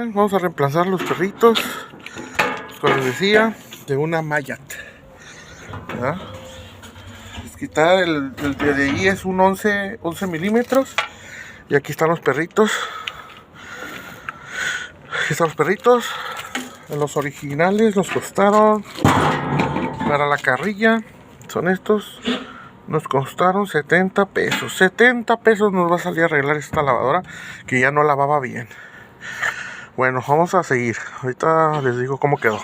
Bien, vamos a reemplazar los perritos, como les decía, de una Mayat. ¿Verdad? Quitar el de ahí es un 11 milímetros. Y aquí están los perritos. Aquí están los perritos. Los originales nos costaron, para la carrilla, son estos. Nos costaron 70 pesos. 70 pesos nos va a salir a arreglar esta lavadora que ya no lavaba bien. Bueno, vamos a seguir. Ahorita les digo cómo quedó.